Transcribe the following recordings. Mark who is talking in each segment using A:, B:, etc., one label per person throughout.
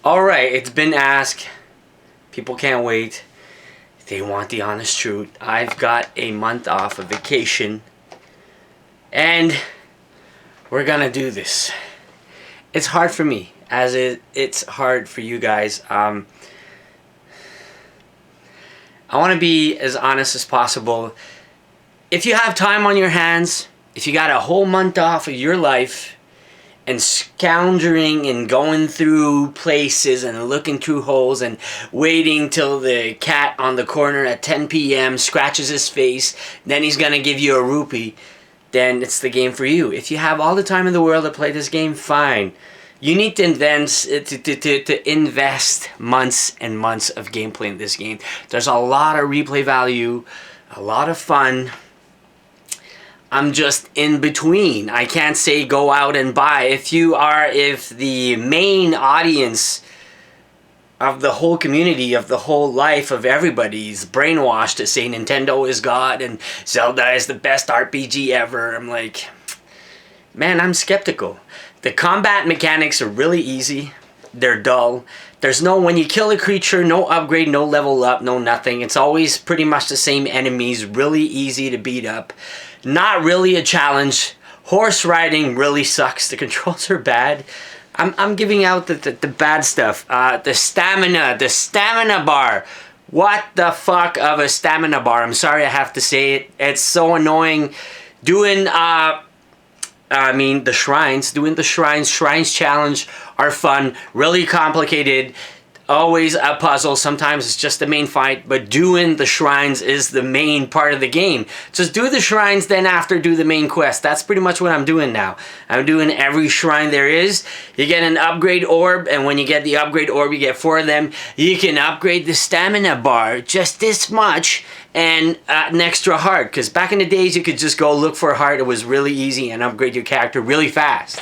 A: Alright, it's been asked. People can't wait. They want the honest truth. I've got a month off of vacation. And we're gonna do this. It's hard for me, as it's hard for you guys. I want to be as honest as possible. If you have time on your hands, if you got a whole month off of your life and scoundering and going through places and looking through holes and waiting till the cat on the corner at 10 p.m. scratches his face, then he's gonna give you a rupee, then it's the game for you. If you have all the time in the world to play this game, fine. You need to invest months and months of gameplay in this game. There's a lot of replay value, a lot of fun. I'm just in between. I can't say go out and buy. If the main audience of the whole community, of the whole life of everybody's brainwashed to say Nintendo is God and Zelda is the best RPG ever, I'm like, man, I'm skeptical. The combat mechanics are really easy. They're dull. There's no, when you kill a creature, no upgrade, no level up, no nothing. It's always pretty much the same enemies, really easy to beat up. Not really a challenge. Horse riding really sucks. The controls are bad. I'm giving out the bad stuff. The stamina bar. What the fuck of a stamina bar? I'm sorry I have to say it. It's so annoying. Doing the shrines challenge are fun, really complicated, always a puzzle. Sometimes it's just the main fight, but doing the shrines is the main part of the game. Just do the shrines, then after do the main quest. That's pretty much what I'm doing now. I'm doing every shrine there is. You get an upgrade orb, and when you get the upgrade orb, you get 4 of them. You can upgrade the stamina bar just this much, and an extra heart. Because back in the days, you could just go look for a heart. It was really easy and upgrade your character really fast.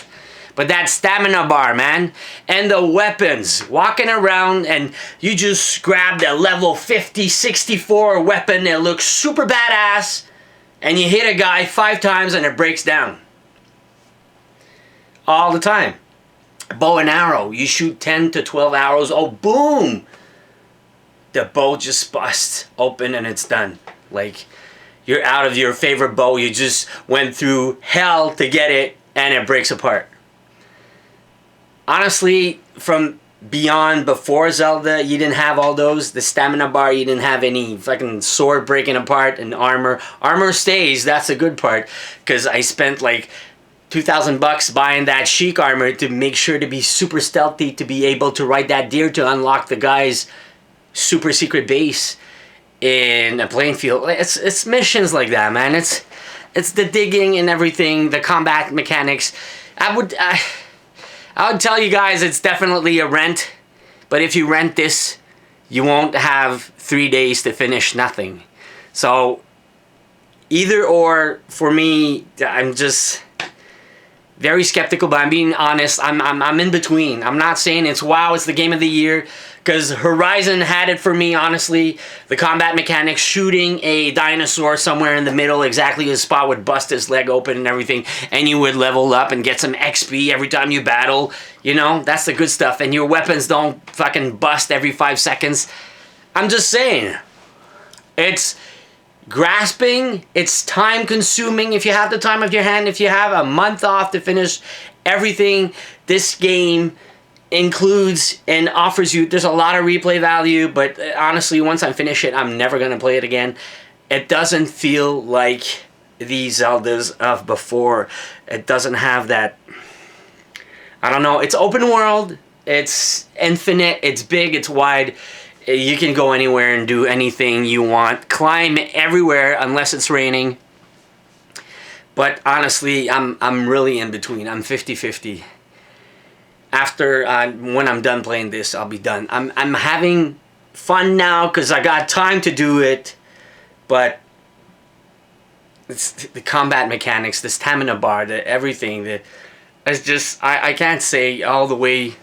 A: But that stamina bar, man. And the weapons. Walking around and you just grab the level 50, 64 weapon that looks super badass. And you hit a guy 5 times and it breaks down. All the time. Bow and arrow. You shoot 10 to 12 arrows. Oh, boom! The bow just busts open and it's done. Like, you're out of your favorite bow. You just went through hell to get it and it breaks apart. Honestly, from beyond before Zelda, you didn't have all those. The stamina bar, you didn't have any fucking sword breaking apart and armor. Armor stays, that's a good part. Because I spent like $2,000 buying that chic armor to make sure to be super stealthy, to be able to ride that deer to unlock the guy's super secret base in a playing field. It's missions like that, man. It's the digging and everything, the combat mechanics. I would tell you guys it's definitely a rent, but if you rent this, you won't have 3 days to finish nothing. So either or, for me, I'm just very skeptical, but I'm being honest. I'm in between. I'm not saying it's wow, it's the game of the year, because Horizon had it for me, honestly. The combat mechanics, shooting a dinosaur somewhere in the middle, exactly his spot would bust his leg open and everything, and you would level up and get some XP every time you battle. You know, that's the good stuff. And your weapons don't fucking bust every 5 seconds. I'm just saying. It's grasping, it's time consuming. If you have the time of your hand, if you have a month off to finish everything, this game includes and offers you, there's a lot of replay value, but honestly, once I finish it, I'm never going to play it again. It doesn't feel like the Zeldas of before. It doesn't have that, I don't know, it's open world, it's infinite, it's big, it's wide. You can go anywhere and do anything you want, climb everywhere unless it's raining. But honestly, I'm really in between. I'm 50-50. After, when I'm done playing this, I'll be done. I'm having fun now because I got time to do it. But it's the combat mechanics, the stamina bar, the everything. It's just, I can't say all the way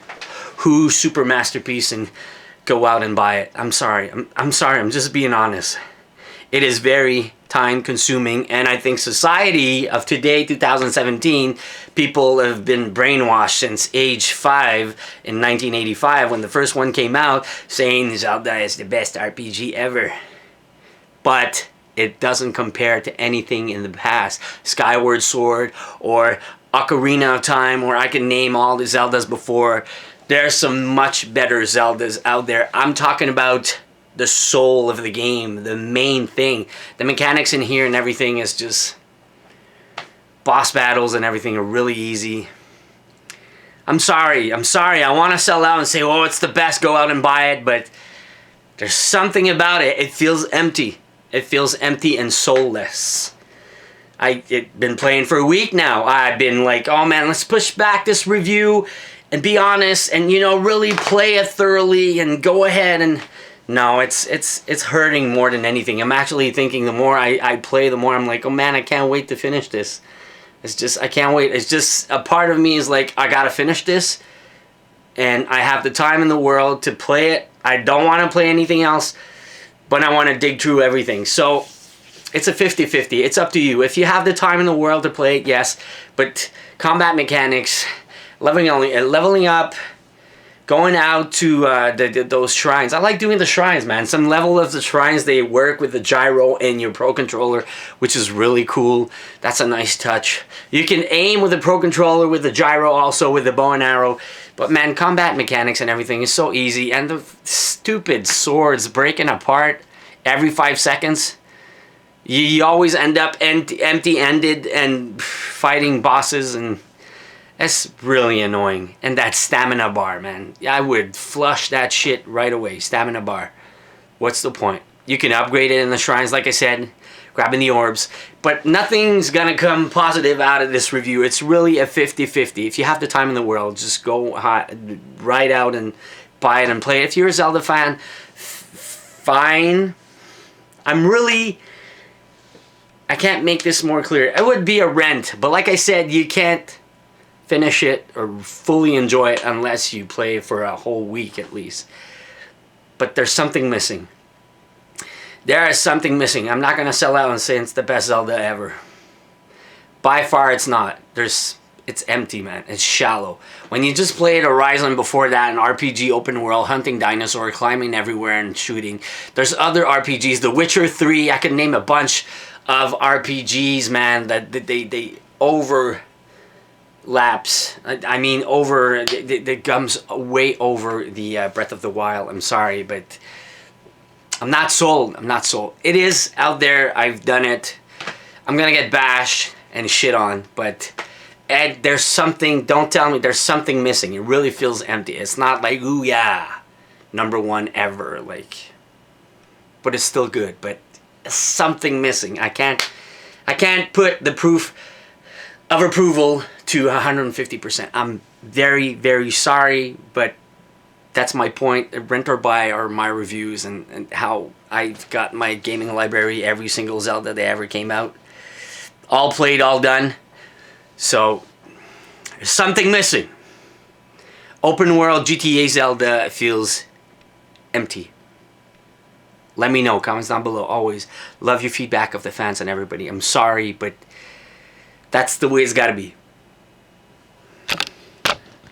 A: who super masterpiece and go out and buy it. I'm sorry. I'm sorry. I'm just being honest. It is very time consuming, and I think society of today, 2017, people have been brainwashed since age 5 in 1985 when the first one came out, saying Zelda is the best RPG ever. But it doesn't compare to anything in the past. Skyward Sword or Ocarina of Time, or I can name all the Zeldas before. There's some much better Zeldas out there. I'm talking about the soul of the game, the main thing. The mechanics in here and everything is just... boss battles and everything are really easy. I'm sorry. I want to sell out and say, oh, it's the best, go out and buy it, but there's something about it. It feels empty. It feels empty and soulless. I've been playing for a week now. I've been like, oh man, let's push back this review and be honest and, you know, really play it thoroughly and go ahead and... No, it's hurting more than anything. I'm actually thinking the more I play, the more I'm like, oh man, I can't wait to finish this. It's just, I can't wait. It's just, a part of me is like, I gotta finish this. And I have the time in the world to play it. I don't want to play anything else, but I want to dig through everything. So, it's a 50-50. It's up to you. If you have the time in the world to play it, yes. But combat mechanics, leveling up, going out to those shrines. I like doing the shrines, man. Some level of the shrines, they work with the gyro and your Pro Controller, which is really cool. That's a nice touch. You can aim with the Pro Controller, with the gyro, also with the bow and arrow. But man, combat mechanics and everything is so easy. And the stupid swords breaking apart every 5 seconds. You always end up empty-ended and fighting bosses, and... that's really annoying. And that stamina bar, man. I would flush that shit right away. Stamina bar. What's the point? You can upgrade it in the shrines, like I said. Grabbing the orbs. But nothing's gonna come positive out of this review. It's really a 50-50. If you have the time in the world, just go right out and buy it and play it. If you're a Zelda fan, fine. I can't make this more clear. It would be a rent. But like I said, you can't finish it or fully enjoy it unless you play for a whole week at least. But there's something missing. There is something missing. I'm not going to sell out and say it's the best Zelda ever. By far it's not. It's empty, man. It's shallow. When you just played Horizon before that, an RPG open world, hunting dinosaur, climbing everywhere and shooting. There's other RPGs. The Witcher 3, I could name a bunch of RPGs, man, that they overlaps. I mean, it comes way over the Breath of the Wild. I'm sorry, but I'm not sold. I'm not sold. It is out there. I've done it. I'm gonna get bashed and shit on, but Ed, there's something. Don't tell me there's something missing. It really feels empty. It's not like, ooh yeah, #1 ever. Like, but it's still good. But something missing. I can't put the proof of approval to 150%. I'm very, very sorry, but that's my point. Rent or buy are my reviews and how I've got my gaming library, every single Zelda that ever came out. All played, all done. So, there's something missing. Open world GTA Zelda feels empty. Let me know. Comments down below. Always love your feedback of the fans and everybody. I'm sorry, but that's the way it's got to be.